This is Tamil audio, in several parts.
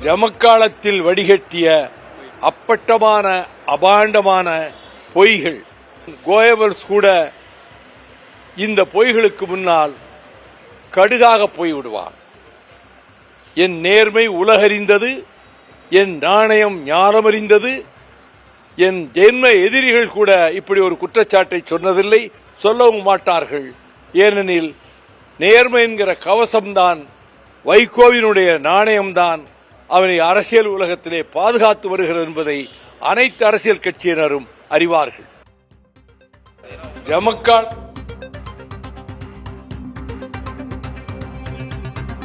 ஜமக்காலத்தில் வடிகட்டிய அப்பட்டமான அபாண்டமான பொய்கள். கோயபல்ஸ் கூட இந்த பொய்களுக்கு முன்னால் கடுகாக போய்விடுவார். என் நேர்மை உலகறிந்தது, என் நாணயம் ஞானமறிந்தது, என் ஜென்ம எதிரிகள் கூட இப்படி ஒரு குற்றச்சாட்டை சொன்னதில்லை, சொல்லவும் மாட்டார்கள். ஏனெனில் நேர்மை என்கிற கவசம்தான், வைகோவினுடைய நாணயம்தான் அவனை அரசியல் உலகத்திலே பாதுகாத்து வருகிறது என்பதை அனைத்து அரசியல் கட்சியினரும் அறிவார்கள்.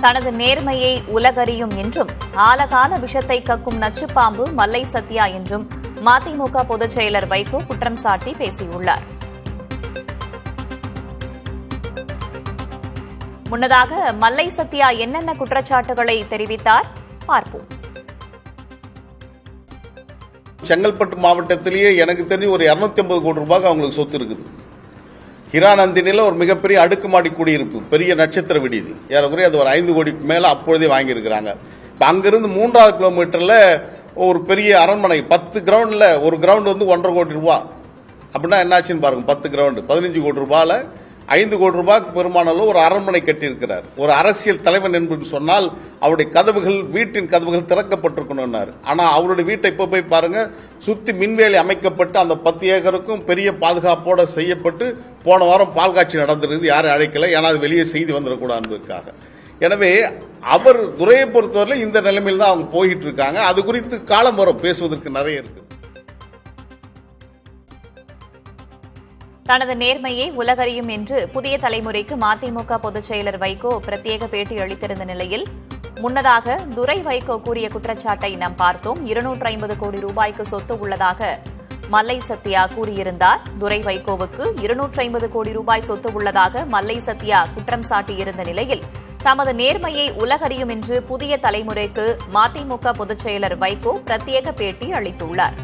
தனது நேர்மையை உலகறியும் என்றும் ஆலகால விஷத்தை கக்கும் நச்சுப்பாம்பு மல்லை சத்யா என்றும் மதிமுக பொதுச் செயலர் வைகோ குற்றம் சாட்டி பேசியுள்ளார். முன்னதாக மல்லை சத்யா என்னென்ன குற்றச்சாட்டுகளை தெரிவித்தார் பார்ப்போம். செங்கல்பட்டு மாவட்டத்திலேயே எனக்கு தெரிஞ்சு ஒரு 250 கோடி ரூபாய்க்கு அவங்களுக்கு சொத்து இருக்குது. ஹிரானந்தினில ஒரு மிகப்பெரிய அடுக்குமாடி குடியிருப்பு, பெரிய நட்சத்திர விடுதி, ஏறக்குறைய அது ஒரு 5 கோடிக்கு மேல அப்பொழுதே வாங்கியிருக்கிறாங்க. இப்ப அங்கிருந்து 3வது கிலோமீட்டர்ல ஒரு பெரிய அரண்மனை, 10 கிரவுண்ட்ல ஒரு கிரவுண்ட் வந்து 1.5 கோடி ரூபாய். அப்படின்னா என்னாச்சுன்னு பாருங்க, 10 கிரவுண்ட் 15 கோடி ரூபாயில 5 கோடி ரூபாய்க்கு பெருமானாலும் ஒரு அரண்மனை கட்டியிருக்கிறார். ஒரு அரசியல் தலைவன் என்று சொன்னால் அவருடைய கதவுகள், வீட்டின் கதவுகள் திறக்கப்பட்டிருக்கணும். ஆனா அவருடைய வீட்டை இப்ப போய் பாருங்க, சுத்தி மின்வேலி அமைக்கப்பட்டு அந்த 10 ஏக்கருக்கும் பெரிய பாதுகாப்போட செய்யப்பட்டு போன வாரம் பால் காட்சி நடந்திருக்கு. யாரும் அழைக்கல, ஏன்னா அது வெளியே செய்தி வந்துடக்கூடாதுக்காக. எனவே அவர் துறையை பொறுத்தவரை இந்த நிலைமையில் தான் அவங்க போயிட்டு இருக்காங்க. அது குறித்து காலம் வரும், பேசுவதற்கு நிறைய இருக்கு. தனது நேர்மையை உலகறியும் என்று புதிய தலைமுறைக்கு மதிமுக பொதுச் செயலர் வைகோ பிரத்யேக பேட்டி அளித்திருந்த நிலையில் முன்னதாக துரை வைகோ கூறிய குற்றச்சாட்டை நாம் பார்த்தோம். 250 கோடி ரூபாய்க்கு சொத்து உள்ளதாக மல்லை சத்யா கூறியிருந்தார். துரை வைகோவுக்கு 250 கோடி ரூபாய் சொத்து உள்ளதாக மல்லை சத்யா குற்றம் சாட்டியிருந்த நிலையில் தமது நேர்மையை உலகறியும் என்று புதிய தலைமுறைக்கு மதிமுக பொதுச் செயலர் வைகோ பிரத்யேக பேட்டி அளித்துள்ளார்.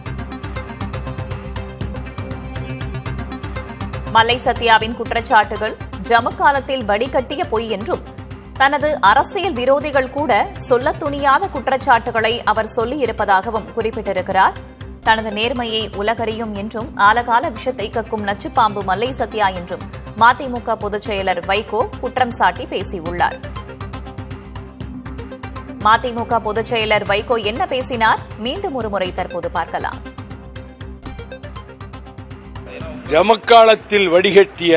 மல்லை சத்யாவின் குற்றச்சாட்டுகள் ஜம்மு காலத்தில் வடிகட்டிய பொய் என்றும், தனது அரசியல் விரோதிகள் கூட சொல்ல துணியாத குற்றச்சாட்டுகளை அவர் சொல்லியிருப்பதாகவும் குறிப்பிட்டிருக்கிறார். தனது நேர்மையை உலகறியும் என்றும் ஆலகால விஷத்தை கக்கும் நச்சுப்பாம்பு மல்லை சத்யா என்றும் மதிமுக பொதுச் செயலர் வைகோ குற்றம் சாட்டி பேசியுள்ளார். மதிமுக பொதுச் செயலர் வைகோ என்ன பேசினார்? மீண்டும் ஒருமுறை தற்போது பார்க்கலாம். ஜமக்காலத்தில் வடிகட்டிய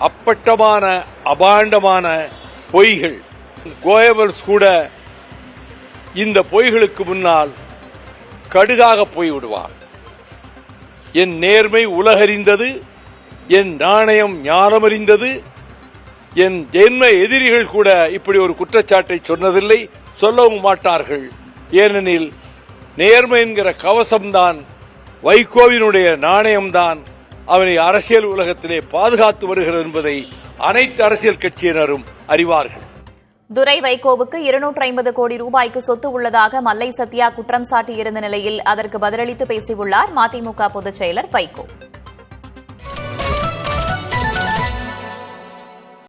அப்பட்டமான அபாண்டமான பொய்கள். கோயபல்ஸ் கூட இந்த பொய்களுக்கு முன்னால் கடுகாக போய்விடுவார். என் நேர்மை உலகறிந்தது, என் நாணயம் ஞானமறிந்தது, என் ஜென்ம எதிரிகள் கூட இப்படி ஒரு குற்றச்சாட்டை சொன்னதில்லை, சொல்லவும் மாட்டார்கள். ஏனெனில் நேர்மை என்கிற கவசம்தான், வைகோவினுடைய நாணயம்தான் அவனை அரசியல் உலகத்திலே பாதுகாத்து வருகிறது என்பதை அனைத்து அரசியல் கட்சியினரும் அறிவார்கள். துரை வைகோவுக்கு 250 கோடி ரூபாய்க்கு சொத்து உள்ளதாக மல்லை சத்யா குற்றம் சாட்டியிருந்த நிலையில் அதற்கு பதிலளித்து பேசியுள்ளார் மதிமுக பொதுச் செயலர் வைகோ.